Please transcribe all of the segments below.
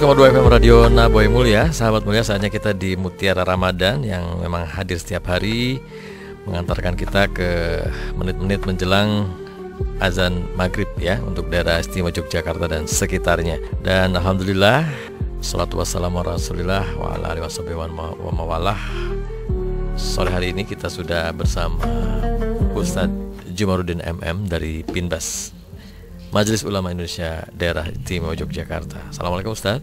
106,2 FM Radio Naboy Mulia. Sahabat mulia, saatnya kita di Mutiara Ramadan yang memang hadir setiap hari, mengantarkan kita ke menit-menit menjelang azan maghrib ya, untuk daerah istimewa Yogyakarta dan sekitarnya. Dan alhamdulillah, salatu wassalamu ala rasulillah wa ala alihi wa mawalah. Sore hari ini kita sudah bersama Ustadz Jumaruddin MM dari Pinbas, Majelis Ulama Indonesia Daerah Istimewa Yogyakarta. Assalamualaikum Ustaz.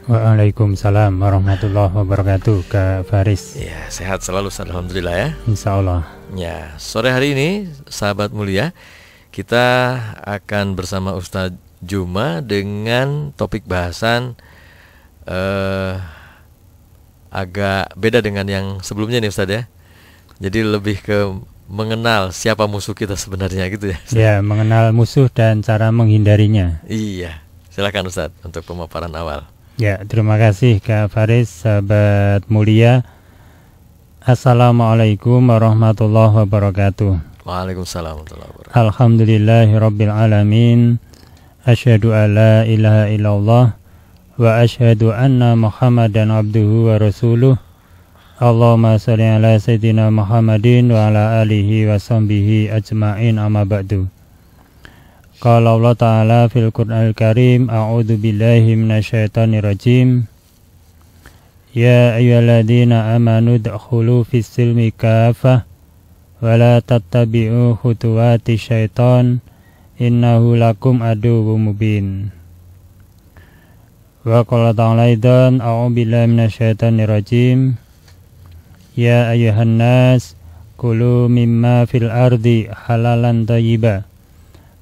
Waalaikumsalam warahmatullahi wabarakatuh, Kak Faris. Ya, sehat selalu Ustaz, alhamdulillah ya. Insyaallah. Ya, sore hari ini sahabat mulia, kita akan bersama Ustaz Juma dengan topik bahasan agak beda dengan yang sebelumnya nih Ustaz ya. Jadi lebih ke mengenal siapa musuh kita sebenarnya gitu ya. Ya, mengenal musuh dan cara menghindarinya. Iya, silakan Ustaz untuk pemaparan awal. Ya, terima kasih Kak Faris, sahabat mulia. Assalamualaikum warahmatullahi wabarakatuh. Waalaikumsalam warahmatullahi wabarakatuh. Alhamdulillahirabbil alamin. Asyhadu alla ilaha illallah wa asyhadu anna Muhammadan abduhu wa rasuluh. Allahumma sholli ala sayyidina Muhammadin wa ala alihi wa sahbihi ajma'in, amma ba'du. Qala Allah Ta'ala fil Qur'anil Karim, a'udzu billahi minasyaitonir rajim. Ya ayyuhalladzina amanu dkhulu fis silmi kafah wa la tattabi'u khutuwati syaiton innahu lakum aduwwum mubin. Wa qala ta'ala aidan, a'udzu billahi minasyaitonir rajim. Ya ayuhan nas kulu mimma fil ardi halalan thayyiba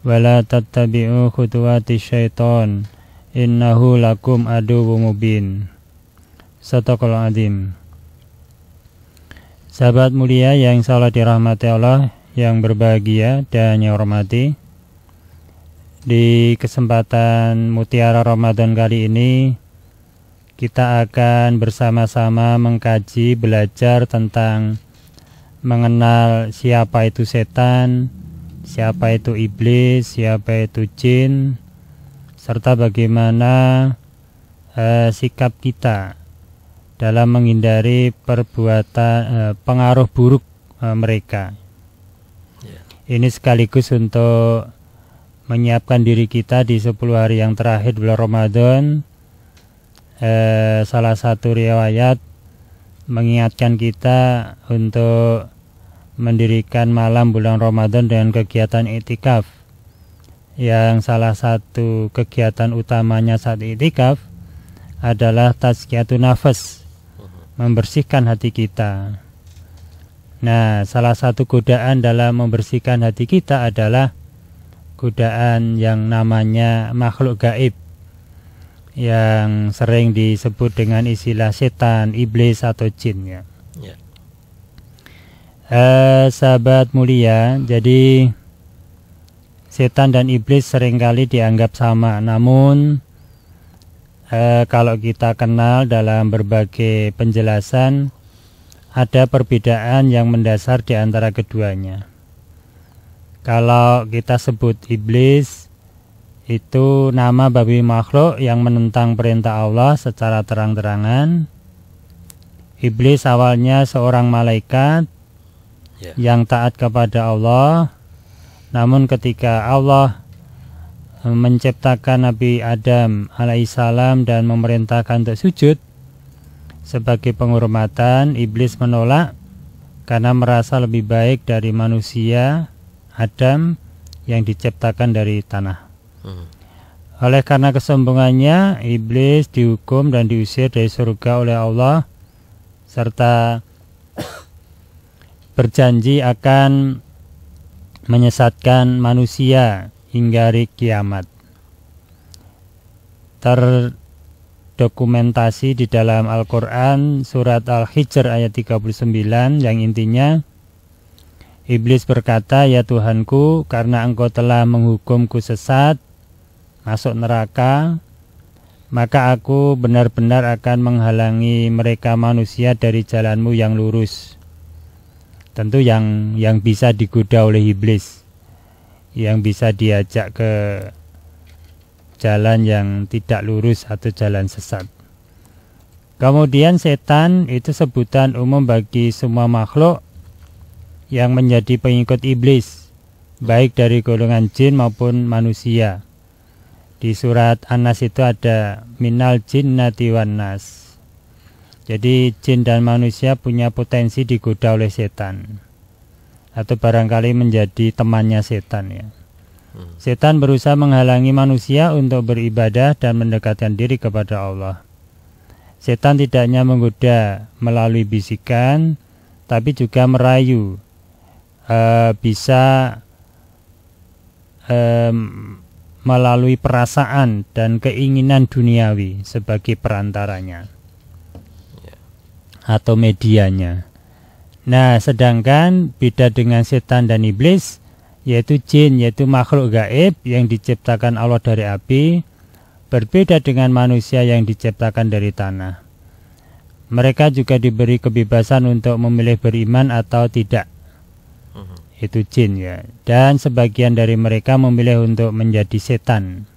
wa la tattabi'u khutuwati syaiton innahu lakum aduwwum mubin. Shadaqallahul azim. Sahabat mulia yang insyaallah dirahmati Allah, yang berbahagia dan yang hormati, di kesempatan Mutiara Ramadan kali ini kita akan bersama-sama mengkaji, belajar tentang mengenal siapa itu setan, siapa itu iblis, siapa itu jin, serta bagaimana sikap kita dalam menghindari perbuatan pengaruh buruk mereka. Ini sekaligus untuk menyiapkan diri kita di 10 hari yang terakhir bulan Ramadan. Salah satu riwayat mengingatkan kita untuk mendirikan malam bulan Ramadan dengan kegiatan iktikaf, yang salah satu kegiatan utamanya saat iktikaf adalah tazkiyatun nafas, membersihkan hati kita. Nah, salah satu godaan dalam membersihkan hati kita adalah godaan yang namanya makhluk gaib, yang sering disebut dengan istilah setan, iblis atau jin ya. Sahabat mulia, jadi setan dan iblis seringkali dianggap sama, namun kalau kita kenal dalam berbagai penjelasan, ada perbedaan yang mendasar di antara keduanya. Kalau kita sebut iblis, itu nama bagi makhluk yang menentang perintah Allah secara terang-terangan. Iblis awalnya seorang malaikat yang taat kepada Allah, namun ketika Allah menciptakan Nabi Adam alaihissalam dan memerintahkan untuk sujud sebagai penghormatan, iblis menolak karena merasa lebih baik dari manusia Adam yang diciptakan dari tanah. Oleh karena kesombongannya, iblis dihukum dan diusir dari surga oleh Allah, serta berjanji akan menyesatkan manusia hingga hari kiamat. Terdokumentasi di dalam Al-Quran surat Al-Hijr ayat 39, yang intinya iblis berkata, ya Tuhanku, karena engkau telah menghukumku sesat masuk neraka, maka aku benar-benar akan menghalangi mereka manusia dari jalanmu yang lurus. Tentu yang bisa digoda oleh iblis, yang bisa diajak ke jalan yang tidak lurus atau jalan sesat. Kemudian setan itu sebutan umum bagi semua makhluk yang menjadi pengikut iblis, baik dari golongan jin maupun manusia. Di surat An-Nas itu ada minal jinnati wan nas. Jadi jin dan manusia punya potensi digoda oleh setan, atau barangkali menjadi temannya setan ya. Setan berusaha menghalangi manusia untuk beribadah dan mendekatkan diri kepada Allah. Setan tidak hanya menggoda melalui bisikan, tapi juga merayu, bisa melalui perasaan dan keinginan duniawi sebagai perantaranya atau medianya. Nah, sedangkan beda dengan setan dan iblis, yaitu jin, yaitu makhluk gaib yang diciptakan Allah dari api, berbeda dengan manusia yang diciptakan dari tanah. Mereka juga diberi kebebasan untuk memilih beriman atau tidak. Itu jin ya. Dan sebagian dari mereka memilih untuk menjadi setan.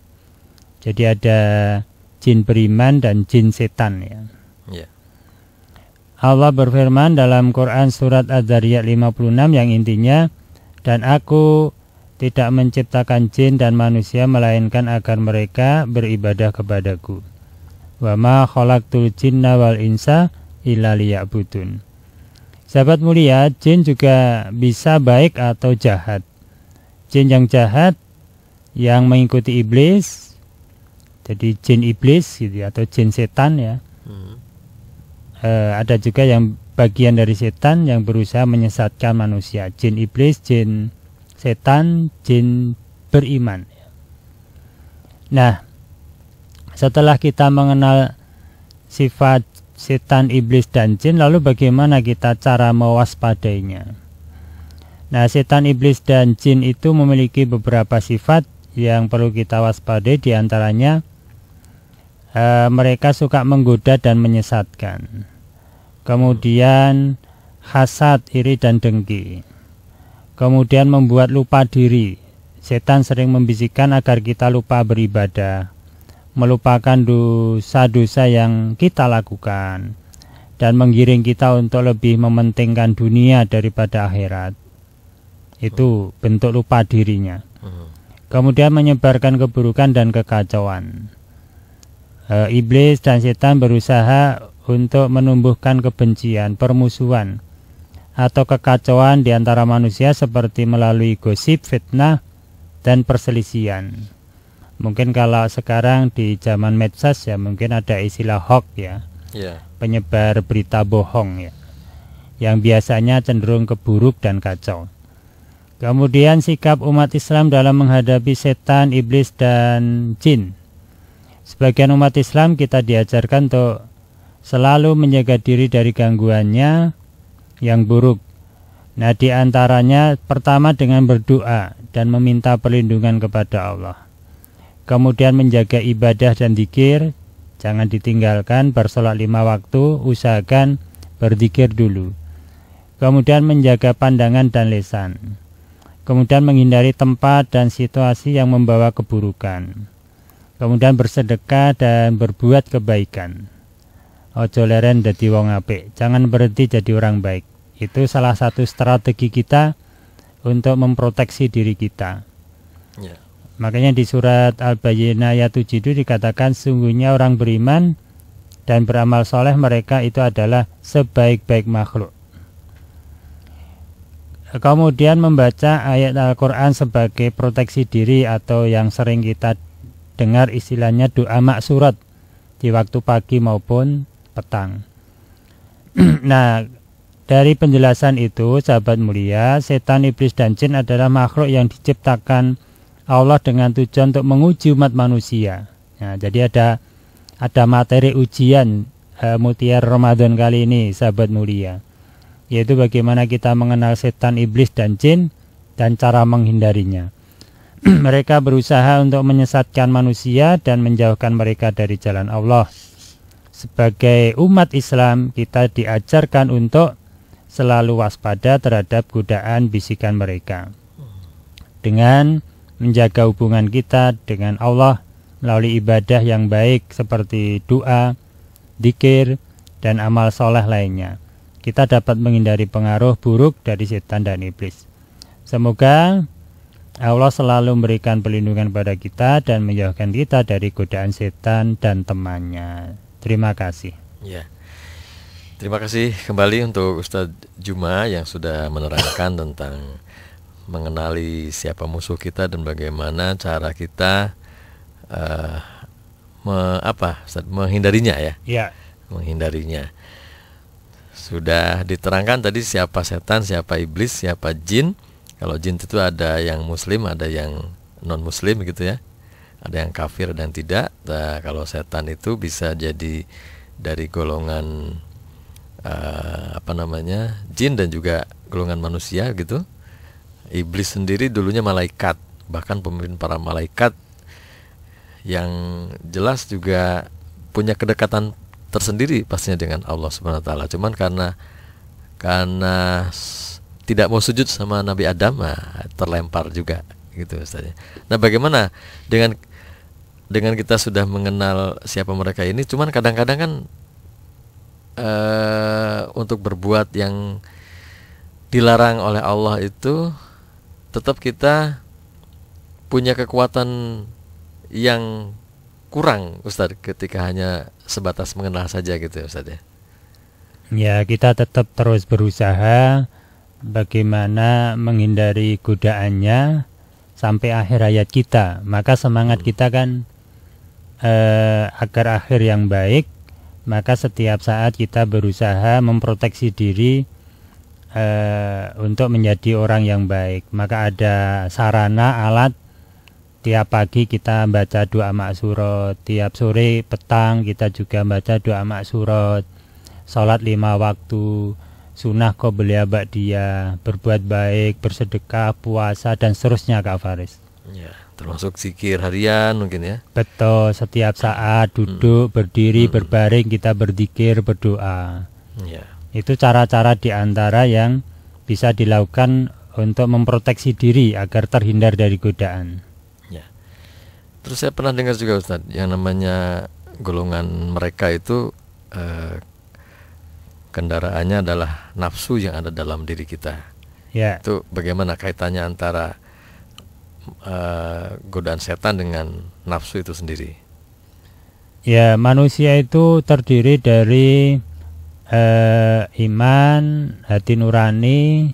Jadi ada jin beriman dan jin setan ya. Allah berfirman dalam Quran surat Az-Zariyat 56 yang intinya, dan aku tidak menciptakan jin dan manusia melainkan agar mereka beribadah kepadaku. Wa ma khalaqtul jinna wal insa illa liya'budun. Sahabat mulia, jin juga bisa baik atau jahat. Jin yang jahat yang mengikuti iblis, jadi jin iblis gitu, atau jin setan ya. Ada juga yang bagian dari setan yang berusaha menyesatkan manusia. Jin iblis, jin setan, jin beriman. Nah, setelah kita mengenal sifat setan, iblis, dan jin, lalu bagaimana kita cara mewaspadainya? Nah, setan, iblis, dan jin itu memiliki beberapa sifat yang perlu kita waspadai. Di antaranya mereka suka menggoda dan menyesatkan. Kemudian hasad, iri, dan dengki. Kemudian membuat lupa diri. Setan sering membisikkan agar kita lupa beribadah, melupakan dosa-dosa yang kita lakukan, dan menggiring kita untuk lebih mementingkan dunia daripada akhirat. Itu bentuk lupa dirinya. Kemudian menyebarkan keburukan dan kekacauan. Iblis dan setan berusaha untuk menumbuhkan kebencian, permusuhan, atau kekacauan di antara manusia seperti melalui gosip, fitnah, dan perselisihan. Mungkin kalau sekarang di zaman medsos ya, mungkin ada istilah hoax ya, penyebar berita bohong ya, yang biasanya cenderung keburuk dan kacau. Kemudian sikap umat Islam dalam menghadapi setan, iblis, dan jin. Sebagian umat Islam kita diajarkan untuk selalu menjaga diri dari gangguannya yang buruk. Nah, di antaranya pertama dengan berdoa dan meminta perlindungan kepada Allah. Kemudian menjaga ibadah dan zikir, jangan ditinggalkan. Bersolat 5 waktu, usahakan berzikir dulu. Kemudian menjaga pandangan dan lisan. Kemudian menghindari tempat dan situasi yang membawa keburukan. Kemudian bersedekah dan berbuat kebaikan. Ojo leren dadi wong apik, jangan berhenti jadi orang baik. Itu salah satu strategi kita untuk memproteksi diri kita. Makanya di surat Al-Bayyinah ayat 7 itu dikatakan, sungguhnya orang beriman dan beramal soleh mereka itu adalah sebaik-baik makhluk. Kemudian membaca ayat Al-Quran sebagai proteksi diri, atau yang sering kita dengar istilahnya doa maksurat di waktu pagi maupun petang. Nah, dari penjelasan itu, sahabat mulia, setan, iblis, dan jin adalah makhluk yang diciptakan Allah dengan tujuan untuk menguji umat manusia. Nah, jadi ada materi ujian Mutiara Ramadan kali ini, sahabat mulia, yaitu bagaimana kita mengenal setan, iblis, dan jin, dan cara menghindarinya. Mereka berusaha untuk menyesatkan manusia dan menjauhkan mereka dari jalan Allah. Sebagai umat Islam, kita diajarkan untuk selalu waspada terhadap godaan bisikan mereka, dengan menjaga hubungan kita dengan Allah melalui ibadah yang baik seperti doa, dzikir, dan amal soleh lainnya. Kita dapat menghindari pengaruh buruk dari setan dan iblis. Semoga Allah selalu memberikan perlindungan pada kita dan menjauhkan kita dari godaan setan dan temannya. Terima kasih. Ya. Terima kasih kembali untuk Ustadz Juma yang sudah menerangkan tentang mengenali siapa musuh kita dan bagaimana cara kita menghindarinya ya. Ya. Menghindarinya. Sudah diterangkan tadi siapa setan, siapa iblis, siapa jin. Kalau jin itu ada yang muslim, ada yang non muslim gitu ya. Ada yang kafir dan tidak. Nah, kalau setan itu bisa jadi dari golongan jin dan juga golongan manusia gitu. Iblis sendiri dulunya malaikat, bahkan pemimpin para malaikat yang jelas juga punya kedekatan tersendiri pastinya dengan Allah Subhanahu wa taala. Cuman karena tidak mau sujud sama Nabi Adam, terlempar juga gitu Ustaz. Nah, bagaimana dengan kita sudah mengenal siapa mereka ini, cuman kadang-kadang kan untuk berbuat yang dilarang oleh Allah itu tetap kita punya kekuatan yang kurang Ustaz ketika hanya sebatas mengenal saja gitu ya Ustaz ya. Ya, kita tetap terus berusaha bagaimana menghindari godaannya sampai akhir hayat kita. Maka semangat kita kan agar akhir yang baik. Maka setiap saat kita berusaha memproteksi diri untuk menjadi orang yang baik. Maka ada sarana, alat. Tiap pagi kita baca doa maksurat, tiap sore petang kita juga baca doa maksurat, sholat 5 waktu, sunnah qobliyah ba'diyah, berbuat baik, bersedekah, puasa, dan seterusnya Kak Faris. Ya, termasuk zikir harian mungkin ya. Betul, setiap saat duduk, berdiri, berbaring kita berzikir, berdoa. Ya. Itu cara-cara diantara yang bisa dilakukan untuk memproteksi diri agar terhindar dari godaan. Ya. Terus saya pernah dengar juga Ustadz, yang namanya golongan mereka itu kendaraannya adalah nafsu yang ada dalam diri kita. Ya. Itu bagaimana kaitannya antara godaan setan dengan nafsu itu sendiri? Ya, manusia itu terdiri dari iman, hati nurani,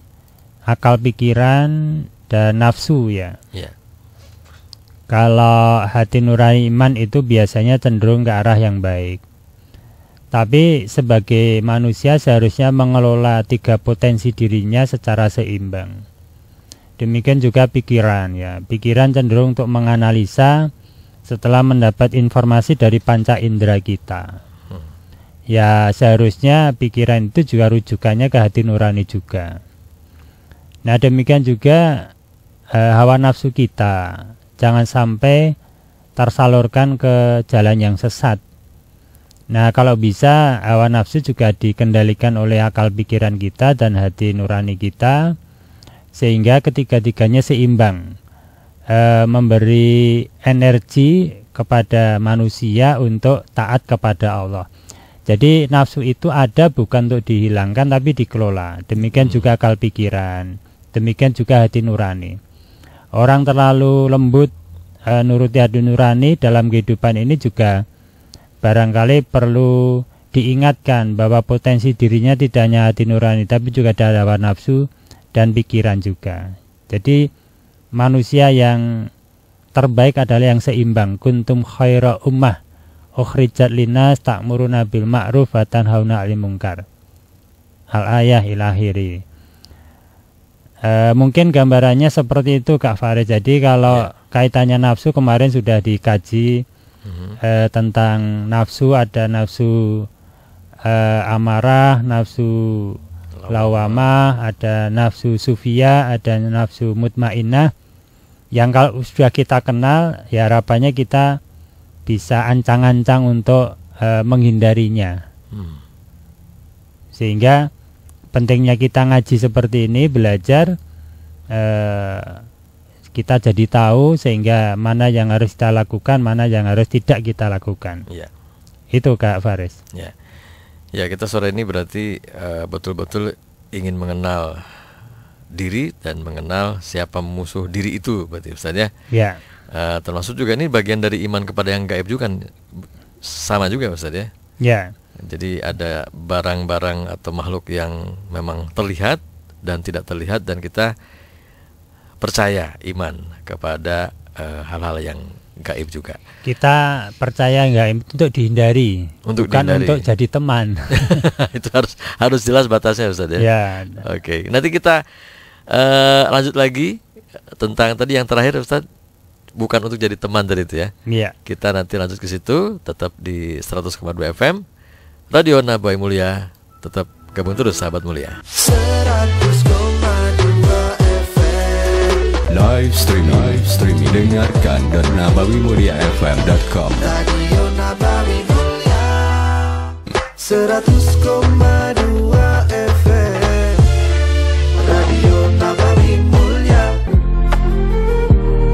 akal pikiran, dan nafsu ya. Ya. Kalau hati nurani iman itu biasanya cenderung ke arah yang baik. Tapi sebagai manusia seharusnya mengelola 3 potensi dirinya secara seimbang. Demikian juga pikiran ya. Pikiran cenderung untuk menganalisa setelah mendapat informasi dari panca indera kita. Ya, seharusnya pikiran itu juga rujukannya ke hati nurani juga. Nah, demikian juga hawa nafsu kita. Jangan sampai tersalurkan ke jalan yang sesat. Nah, kalau bisa hawa nafsu juga dikendalikan oleh akal pikiran kita dan hati nurani kita, sehingga ketiga-tiganya seimbang, memberi energi kepada manusia untuk taat kepada Allah. Jadi nafsu itu ada bukan untuk dihilangkan tapi dikelola. Demikian juga akal pikiran, demikian juga hati nurani. Orang terlalu lembut nuruti hati nurani dalam kehidupan ini juga barangkali perlu diingatkan bahwa potensi dirinya tidak hanya hati nurani tapi juga ada hawa nafsu dan pikiran juga. Jadi manusia yang terbaik adalah yang seimbang. Kuntum khaira ummah ukhrijat linnas ta'muruna bil ma'ruf wa tanhauna 'anil munkar. Al-ayah ila akhiri. Mungkin gambarannya seperti itu Kak Farid. Jadi kalau kaitannya nafsu kemarin sudah dikaji tentang nafsu, ada nafsu amarah, nafsu lawamah, ada nafsu sufiyah, ada nafsu mutmainnah. Yang kalau sudah kita kenal, ya harapannya kita bisa ancang-ancang untuk menghindarinya. Sehingga pentingnya kita ngaji seperti ini, belajar kita jadi tahu sehingga mana yang harus kita lakukan, mana yang harus tidak kita lakukan. Ya. Itu Kak Faris. Ya. Ya, kita sore ini berarti betul-betul ingin mengenal diri dan mengenal siapa musuh diri itu, berarti Ustaz ya. Ya. Termasuk juga ini bagian dari iman kepada yang gaib juga kan, sama juga Ustaz ya. Ya. Jadi ada barang-barang atau makhluk yang memang terlihat dan tidak terlihat, dan kita percaya iman kepada hal-hal yang gaib juga. Kita percaya gaib untuk dihindari, bukan untuk jadi teman. Itu harus jelas batasnya Ustaz ya. Ya. Oke, nanti kita lanjut lagi tentang tadi yang terakhir Ustaz, bukan untuk jadi teman tadi itu ya. Iya. Kita nanti lanjut ke situ, tetap di 100,2 FM Radio Nabai Mulia. Tetap gabung terus sahabat mulia. 100,2 FM Live streaming dengarkan @nabawimuliafm.com. Radio Nabawi Mulia 100,2 FM Radio Nabawi Mulia.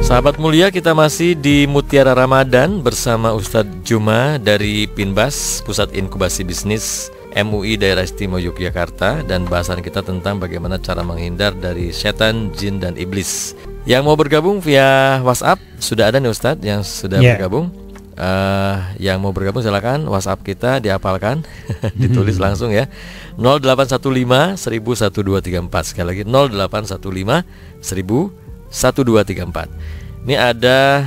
Sahabat mulia, kita masih di Mutiara Ramadan bersama Ustadz Juma dari Pinbas, Pusat Inkubasi Bisnis MUI Daerah Istimewa Yogyakarta, dan bahasan kita tentang bagaimana cara menghindar dari setan, jin, dan iblis. Yang mau bergabung via WhatsApp, sudah ada nih Ustadz yang sudah bergabung. Yang mau bergabung silakan, WhatsApp kita dihafalkan, ditulis langsung ya, 0815 101234. Sekali lagi 0815 101234. Ini ada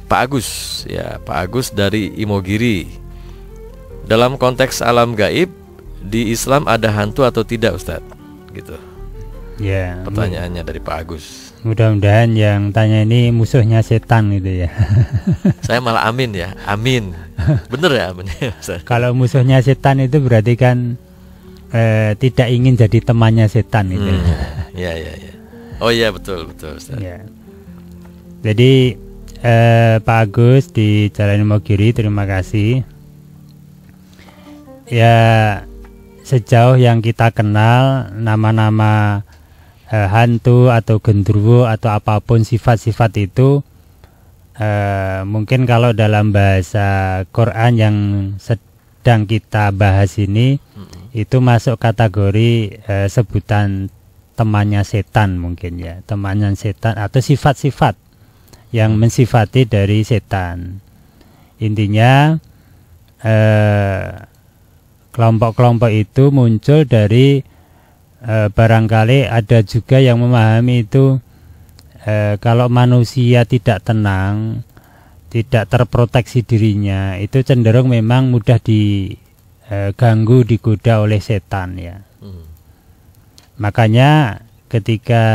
Pak Agus ya, Pak Agus dari Imogiri. Dalam konteks alam gaib di Islam ada hantu atau tidak Ustadz? Gitu. Ya. Pertanyaannya dari Pak Agus. Mudah-mudahan yang tanya ini musuhnya setan gitu ya. Saya malah amin ya, amin. Bener ya amin ya Ustadz? Kalau musuhnya setan itu berarti kan tidak ingin jadi temannya setan gitu. Ya. Oh iya, betul Ustaz. Ya. Jadi Pak Agus di Jalan Imogiri, terima kasih. Ya, sejauh yang kita kenal, nama-nama hantu atau genderuwo atau apapun sifat-sifat itu mungkin kalau dalam bahasa Quran yang sedang kita bahas ini itu masuk kategori sebutan temannya setan mungkin ya, temannya setan atau sifat-sifat yang mensifati dari setan. Intinya kelompok-kelompok itu muncul dari barangkali ada juga yang memahami itu kalau manusia tidak tenang, tidak terproteksi dirinya, itu cenderung memang mudah diganggu, digoda oleh setan ya. Makanya ketika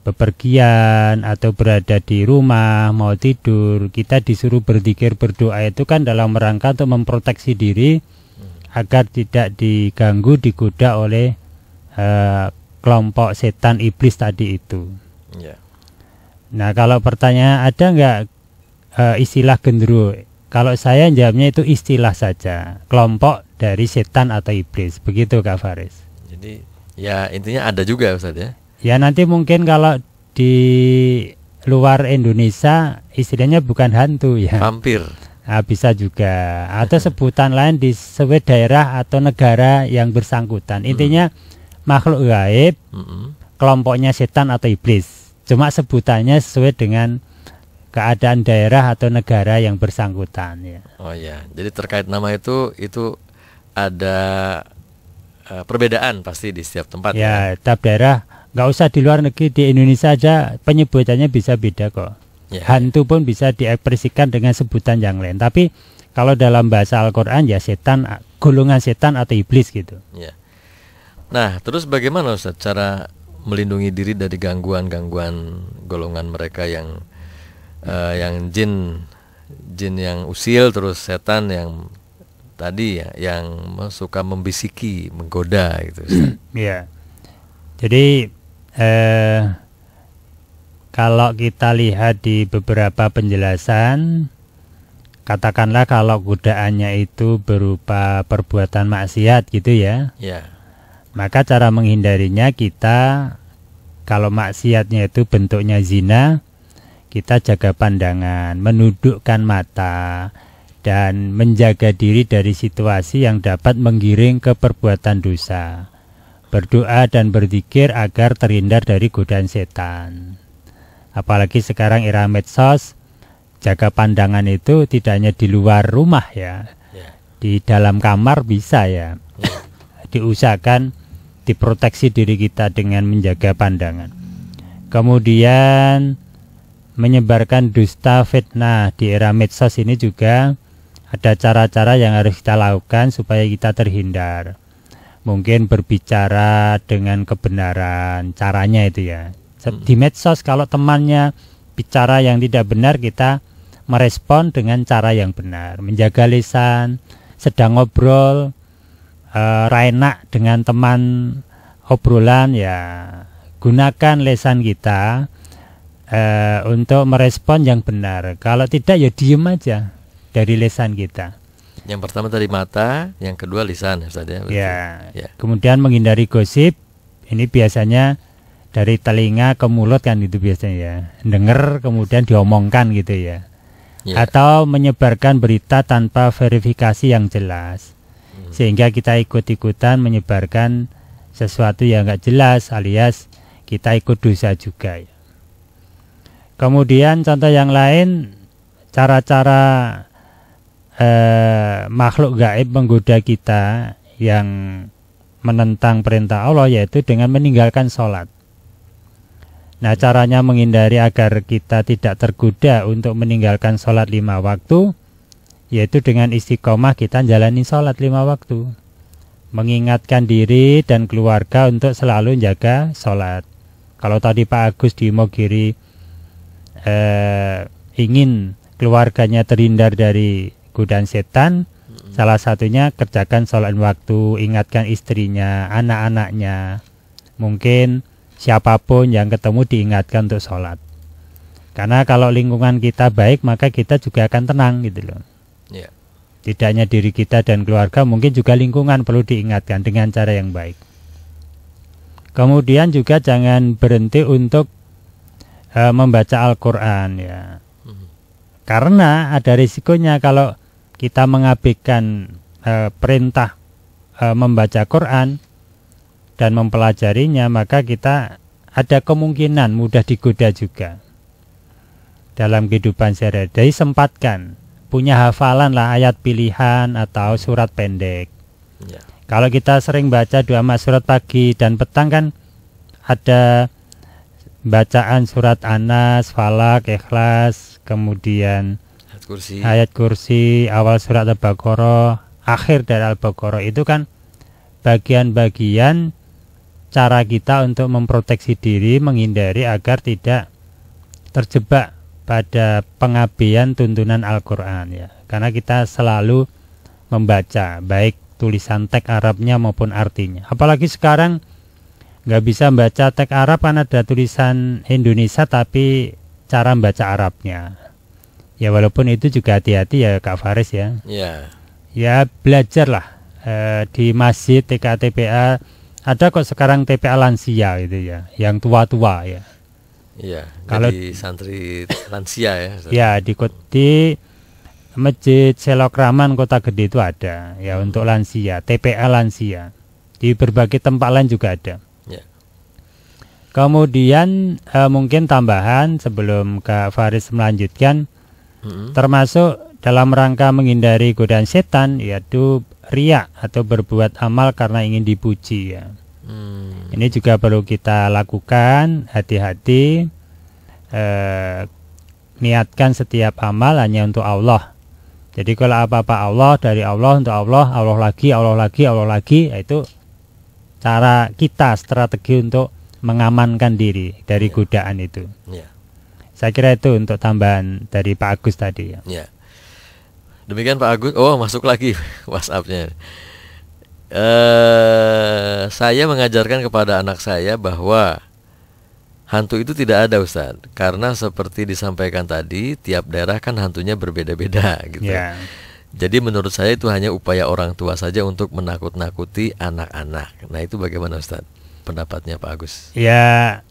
bepergian atau berada di rumah mau tidur, kita disuruh berzikir, berdoa itu kan dalam rangka untuk memproteksi diri agar tidak diganggu, digoda oleh kelompok setan iblis tadi itu. Nah, kalau pertanyaan ada nggak istilah genderuwo? Kalau saya jawabnya itu istilah saja, kelompok dari setan atau iblis, begitu Kak Faris. Jadi ya intinya ada juga Ustaz ya. Ya nanti mungkin kalau di luar Indonesia istilahnya bukan hantu ya, vampir. Nah, bisa juga, atau sebutan lain di sesuai daerah atau negara yang bersangkutan. Intinya makhluk gaib, kelompoknya setan atau iblis. Cuma sebutannya sesuai dengan keadaan daerah atau negara yang bersangkutan ya. Oh ya, jadi terkait nama itu ada perbedaan pasti di setiap tempat ya. Tiap daerah, nggak usah di luar negeri, di Indonesia aja penyebutannya bisa beda kok. Ya. Hantu pun bisa diekspresikan dengan sebutan yang lain. Tapi kalau dalam bahasa Al-Quran ya setan, golongan setan atau iblis gitu. Ya. Nah, terus bagaimana Ustaz cara melindungi diri dari gangguan-gangguan golongan mereka yang jin yang usil, terus setan yang tadi ya, yang suka membisiki, menggoda gitu Ustaz. Iya. Jadi kalau kita lihat di beberapa penjelasan, katakanlah kalau godaannya itu berupa perbuatan maksiat gitu ya. Ya. Maka cara menghindarinya kita kalau maksiatnya itu bentuknya zina, kita jaga pandangan, menundukkan mata, dan menjaga diri dari situasi yang dapat menggiring ke perbuatan dosa. Berdoa dan berzikir agar terhindar dari godaan setan. Apalagi sekarang era medsos, jaga pandangan itu tidak hanya di luar rumah ya, di dalam kamar bisa ya. Diusahakan diproteksi diri kita dengan menjaga pandangan. Kemudian menyebarkan dusta fitnah di era medsos ini juga ada cara-cara yang harus kita lakukan supaya kita terhindar. Mungkin berbicara dengan kebenaran, caranya itu ya. Di medsos kalau temannya bicara yang tidak benar, kita merespon dengan cara yang benar, menjaga lisan. Sedang ngobrol enak dengan teman obrolan ya, gunakan lisan kita untuk merespon yang benar. Kalau tidak ya diem aja dari lisan kita. Yang pertama tadi mata, yang kedua lisan, Ustaz ya. Ya. Kemudian menghindari gosip. Ini biasanya dari telinga ke mulut kan, itu biasanya ya. Dengar kemudian diomongkan gitu ya. Atau menyebarkan berita tanpa verifikasi yang jelas. Sehingga kita ikut-ikutan menyebarkan sesuatu yang enggak jelas, alias kita ikut dosa juga ya. Kemudian contoh yang lain, cara-cara makhluk gaib menggoda kita yang menentang perintah Allah, yaitu dengan meninggalkan sholat. Nah, caranya menghindari agar kita tidak tergoda untuk meninggalkan sholat 5 waktu, yaitu dengan istiqomah kita jalani sholat 5 waktu, mengingatkan diri dan keluarga untuk selalu jaga sholat. Kalau tadi Pak Agus di Imogiri ingin keluarganya terhindar dari godaan setan, salah satunya kerjakan sholat waktu, ingatkan istrinya, anak-anaknya, mungkin siapapun yang ketemu diingatkan untuk sholat. Karena kalau lingkungan kita baik, maka kita juga akan tenang gitu loh. Tidak hanya diri kita dan keluarga, mungkin juga lingkungan perlu diingatkan dengan cara yang baik. Kemudian juga jangan berhenti untuk membaca Al-Quran ya. Karena ada risikonya kalau kita mengabaikan perintah membaca Quran dan mempelajarinya, maka kita ada kemungkinan mudah digoda juga dalam kehidupan sehari-hari. Jadi sempatkan, punya hafalan lah ayat pilihan atau surat pendek. Kalau kita sering baca 2 surat pagi dan petang kan ada bacaan surat Anas, Falak, Ikhlas, kemudian ayat kursi, awal surat Al-Baqarah, akhir dari Al-Baqarah. Itu kan bagian-bagian cara kita untuk memproteksi diri, menghindari agar tidak terjebak pada pengabaian tuntunan Al-Quran ya. Karena kita selalu membaca baik tulisan teks Arabnya maupun artinya. Apalagi sekarang nggak bisa baca teks Arab, kan ada tulisan Indonesia tapi cara membaca Arabnya. Ya walaupun itu juga hati-hati ya Kak Faris ya. Ya belajarlah di masjid TK TPA, ada kok sekarang TPA lansia gitu ya, yang tua-tua ya. Kalau di santri lansia ya. Ya di Masjid Selok Raman Kota Gede itu ada ya untuk lansia, TPA lansia. Di berbagai tempat lain juga ada. Kemudian mungkin tambahan sebelum Kak Faris melanjutkan, termasuk dalam rangka menghindari godaan setan, yaitu riya atau berbuat amal karena ingin dipuji ya. Ini juga perlu kita lakukan, hati-hati. Niatkan setiap amal hanya untuk Allah. Jadi kalau apa-apa Allah, dari Allah untuk Allah, Allah lagi, itu cara kita, strategi untuk mengamankan diri dari godaan itu. Saya kira itu untuk tambahan dari Pak Agus tadi ya. Demikian Pak Agus. Oh, masuk lagi WhatsApp-nya. Saya mengajarkan kepada anak saya bahwa hantu itu tidak ada, Ustaz. Karena seperti disampaikan tadi, tiap daerah kan hantunya berbeda-beda gitu. Jadi menurut saya itu hanya upaya orang tua saja untuk menakut-nakuti anak-anak. Nah, itu bagaimana Ustaz pendapatnya Pak Agus? Ya,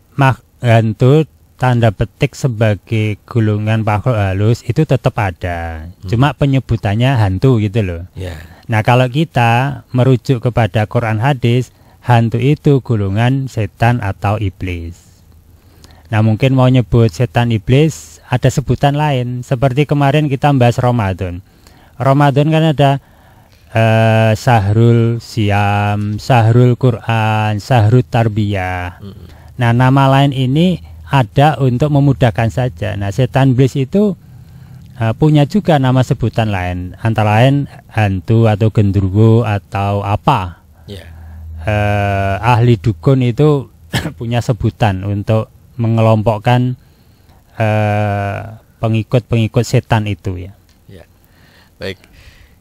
hantu tanda petik sebagai golongan makhluk halus itu tetap ada. Cuma penyebutannya hantu gitu loh. Ya. Nah, kalau kita merujuk kepada Quran hadis, hantu itu golongan setan atau iblis. Nah, mungkin mau nyebut setan iblis ada sebutan lain. Seperti kemarin kita bahas Ramadan. Ramadan kan ada Sahrul Siam, Sahrul Quran, Sahrul Tarbiyah. Nah, nama lain ini ada untuk memudahkan saja. Nah, setan iblis itu punya juga nama sebutan lain, antara lain hantu atau genderuwo atau apa. Ahli dukun itu punya sebutan untuk mengelompokkan pengikut-pengikut setan itu ya. Baik,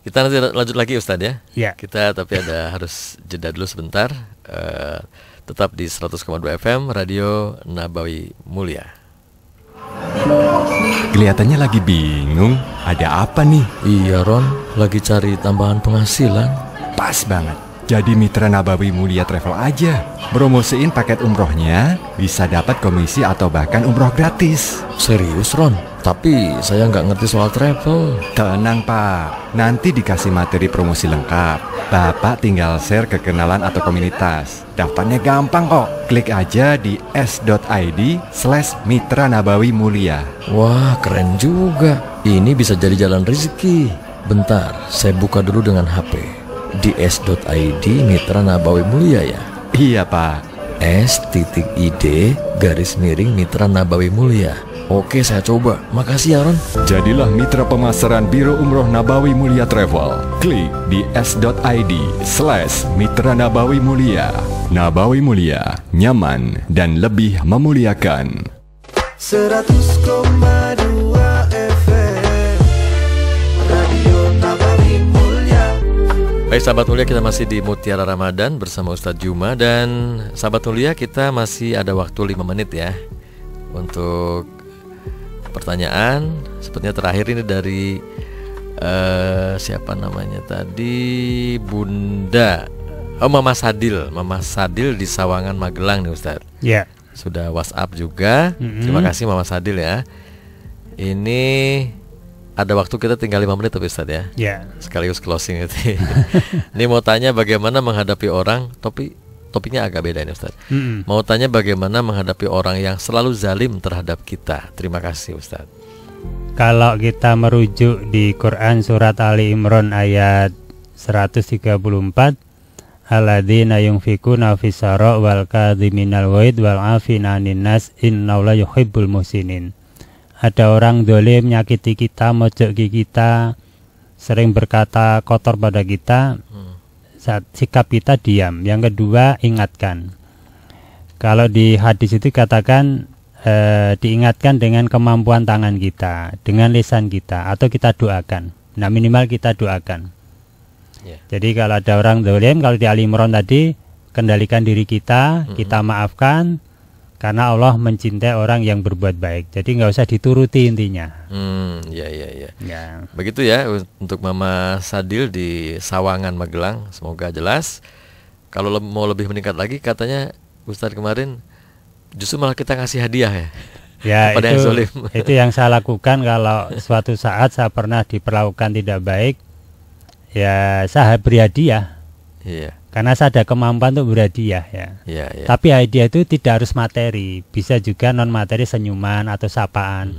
kita nanti lanjut lagi Ustadz ya. Ya. Kita tapi harus jeda dulu sebentar. Tetap di 100,2 FM Radio Nabawi Mulia. Kelihatannya lagi bingung, ada apa nih? Iya Ron, lagi cari tambahan penghasilan. Pas banget. Jadi mitra Nabawi Mulia Travel aja. Promosiin paket umrohnya, bisa dapat komisi atau bahkan umroh gratis. Serius Ron? Tapi saya nggak ngerti soal travel. Tenang Pak, nanti dikasih materi promosi lengkap. Bapak tinggal share ke kenalan atau komunitas. Daftarnya gampang kok. Klik aja di s.id/Mitra Nabawi Mulia. Wah, keren juga. Ini bisa jadi jalan rezeki. Bentar, saya buka dulu dengan HP. Di s.id Mitra Nabawi Mulia ya? Iya Pak. s.id/Mitra Nabawi Mulia. Oke, saya coba. Makasih ya Ron. Jadilah mitra pemasaran Biro Umroh Nabawi Mulia Travel. Klik di s.id/Mitra Nabawi Mulia. Nabawi Mulia, nyaman dan lebih memuliakan. 100,2 FM Radio Nabawi Mulia. Baik sahabat mulia, kita masih di Mutiara Ramadan bersama Ustadz Juma. Dan sahabat mulia, kita masih ada waktu 5 menit ya untuk pertanyaan. Sepertinya terakhir ini dari siapa namanya tadi, Bunda Mama Sadil. Mama Sadil di Sawangan Magelang nih Ustadz. Ya. Sudah WhatsApp juga. Terima kasih Mama Sadil ya. Ini ada waktu, kita tinggal 5 menit tapi Ustadz ya. Ya. Sekaligus closing itu. Ini mau tanya bagaimana menghadapi orang, topiknya agak beda ini Ustaz. Mau tanya bagaimana menghadapi orang yang selalu zalim terhadap kita. Terima kasih Ustaz. Kalau kita merujuk di Quran surat Ali Imran ayat 134, alladzina yunfikuna fis-saraa wal kadhiminal ghaidz wal 'afina 'anil nas innallaha yuhibbul muhsinin. Ada orang zalim menyakiti kita, mojoki kita, sering berkata kotor pada kita. Sikap kita diam. Yang kedua, ingatkan. Kalau di hadis itu katakan diingatkan dengan kemampuan tangan kita, dengan lisan kita, atau kita doakan. Nah, minimal kita doakan. Jadi kalau ada orang zalim, kalau di Ali Imran tadi, kendalikan diri kita, kita maafkan, karena Allah mencintai orang yang berbuat baik. Jadi nggak usah dituruti intinya. Ya. Begitu ya untuk Mama Sadil di Sawangan Magelang. Semoga jelas. Kalau mau lebih meningkat lagi, katanya Ustadz kemarin justru malah kita ngasih hadiah ya. Ya, kepada yang zalim. Itu yang saya lakukan kalau suatu saat saya pernah diperlakukan tidak baik. Ya, saya beri hadiah. Iya. Karena saya ada kemampuan untuk berhadiah ya. Iya. Tapi hadiah itu tidak harus materi, bisa juga non materi, senyuman atau sapaan.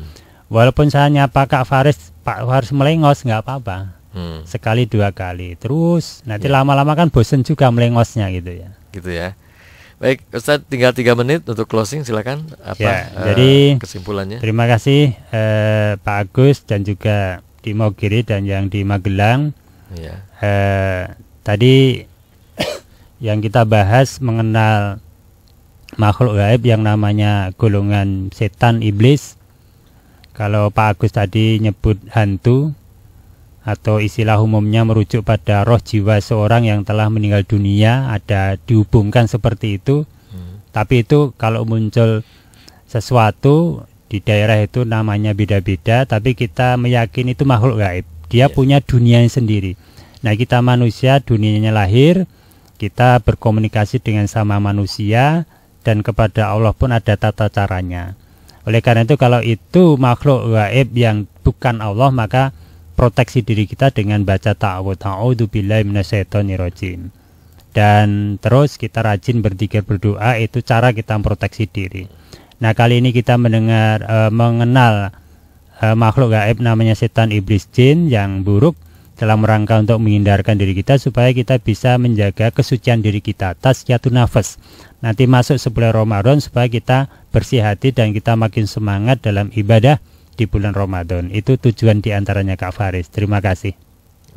Walaupun saya nyapa Pak Faris melengos nggak apa-apa. Sekali 2 kali, terus nanti lama-lama kan bosen juga melengosnya gitu ya. Gitu ya. Baik, Ustadz tinggal 3 menit untuk closing, silakan. Jadi kesimpulannya? Terima kasih Pak Agus dan juga di Mogiri dan yang di Magelang. Iya. Tadi yang kita bahas mengenal makhluk gaib yang namanya golongan setan iblis. Kalau Pak Agus tadi nyebut hantu, atau istilah umumnya merujuk pada roh jiwa seorang yang telah meninggal dunia, ada dihubungkan seperti itu. Tapi itu kalau muncul sesuatu di daerah itu namanya beda-beda, tapi kita meyakini itu makhluk gaib. Dia punya dunianya sendiri. Nah, kita manusia dunianya lahir, kita berkomunikasi dengan sama manusia dan kepada Allah pun ada tata caranya. Oleh karena itu kalau itu makhluk gaib yang bukan Allah, maka proteksi diri kita dengan baca ta'awudz, a'udzubillahi minasyaitonirrajim. Dan terus kita rajin berzikir berdoa, itu cara kita memproteksi diri. Nah, kali ini kita mengenal makhluk gaib namanya setan, iblis, jin yang buruk, dalam rangka untuk menghindarkan diri kita supaya kita bisa menjaga kesucian diri kita, tazkiyatun nafas. Nanti masuk sebulan Ramadan supaya kita bersih hati dan kita makin semangat dalam ibadah di bulan Ramadan. Itu tujuan diantaranya Kak Faris. Terima kasih.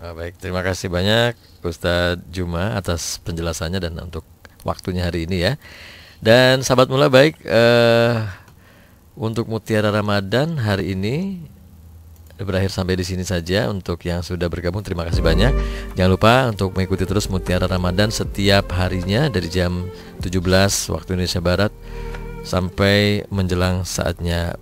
Baik, terima kasih banyak Ustadz Juma atas penjelasannya dan untuk waktunya hari ini ya. Dan sahabat mula, baik, untuk Mutiara Ramadan hari ini berakhir sampai di sini saja. Untuk yang sudah bergabung, terima kasih banyak. Jangan lupa untuk mengikuti terus Mutiara Ramadan setiap harinya dari jam 17 waktu Indonesia Barat sampai menjelang saatnya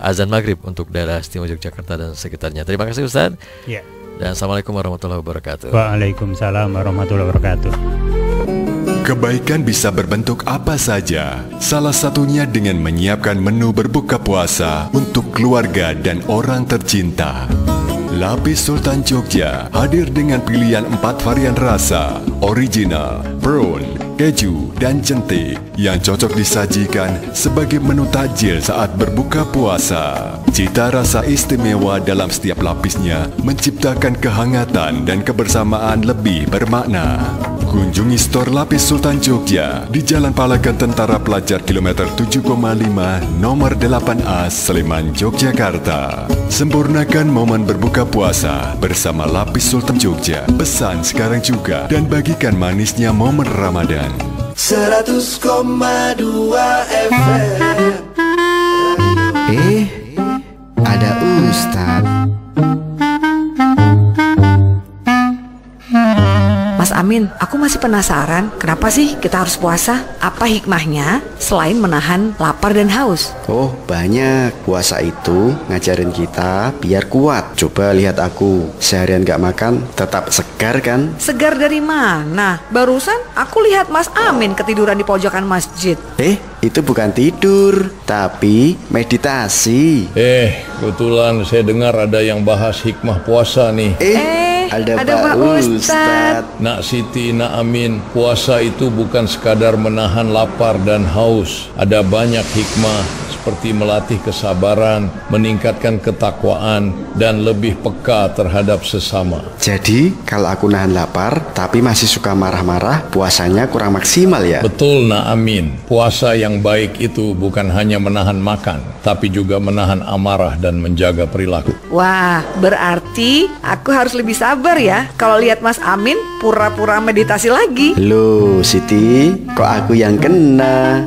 azan maghrib untuk daerah istimewa Yogyakarta dan sekitarnya. Terima kasih Ustaz. Ya. Dan assalamualaikum warahmatullahi wabarakatuh. Waalaikumsalam warahmatullahi wabarakatuh. Kebaikan bisa berbentuk apa saja, salah satunya dengan menyiapkan menu berbuka puasa untuk keluarga dan orang tercinta. Lapis Sultan Jogja hadir dengan pilihan 4 varian rasa, original, prawn, keju, dan jentik yang cocok disajikan sebagai menu takjil saat berbuka puasa. Cita rasa istimewa dalam setiap lapisnya menciptakan kehangatan dan kebersamaan lebih bermakna. Kunjungi stor Lapis Sultan Jogja di Jalan Palagan Tentara Pelajar kilometer 7,5 nomor 8A Sleman, Yogyakarta. Sempurnakan momen berbuka puasa bersama Lapis Sultan Jogja. Pesan sekarang juga dan bagikan manisnya momen Ramadan. 100,2 FM. Ada Ustadz. Mas Amin, aku masih penasaran, kenapa sih kita harus puasa? Apa hikmahnya selain menahan lapar dan haus? Oh, banyak. Puasa itu ngajarin kita biar kuat. Coba lihat aku, seharian gak makan, tetap segar kan? Segar dari mana? Barusan aku lihat Mas Amin ketiduran di pojokan masjid. Itu bukan tidur, tapi meditasi. Kebetulan saya dengar ada yang bahas hikmah puasa nih. Ada Pak Ustadz. Nak Siti, Nak Amin, puasa itu bukan sekadar menahan lapar dan haus. Ada banyak hikmah seperti melatih kesabaran, meningkatkan ketakwaan, dan lebih peka terhadap sesama. Jadi, kalau aku nahan lapar, tapi masih suka marah-marah, puasanya kurang maksimal ya? Betul, Nak Amin. Puasa yang baik itu bukan hanya menahan makan, tapi juga menahan amarah dan menjaga perilaku. Wah, berarti aku harus lebih sabar ya kalau lihat Mas Amin pura-pura meditasi lagi. Loh, Siti, kok aku yang kena?